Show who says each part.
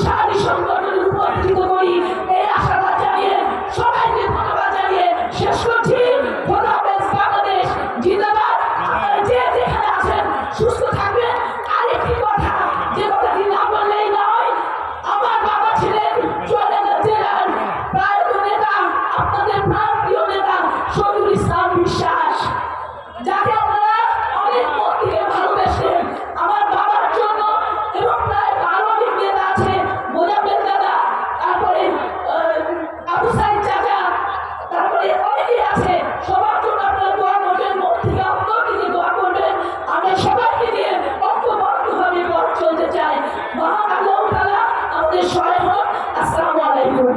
Speaker 1: শক্তিশালী সংগঠনে রূপান্তরিত করি। এই আশাবাদ জানিয়ে সবাইকে ধন্যবাদ জানিয়ে শেষ করছি। খোদা হাফেজ। বাংলাদেশ জিন্দাবাদ। যে যেখানে আছেন সুস্থ থাকবেন। আরেকটি কথা, যে কথাটি না বললেই নয়, আমার বাবা ছিলেন চুয়াডাঙ্গা জেলার প্রায়ত নেতা, আপনাদের প্রান্তীয় নেতা শহীদুল ইসলাম বিশ্বাস, যাকে আপনারা অনেক মন থেকে ভালোবেসেন। আমার বাবার জন্য এবং প্রায় 12টি নেতা আছে, মোজাম্মেল দাদা, তারপরে আবু সাইদ চাচা, তারপরে অনেকেই আছে। সবার জন্য আপনারা দোয়া করবেন, মন থেকে অন্তর থেকে দোয়া করবেন। আমরা সবাইকে নিয়ে ঐক্যবদ্ধভাবে পথ চলতে চাই। মহান আল্লাহ তাআলা আমাদের সহায় হোক। আসসালামু আলাইকুম।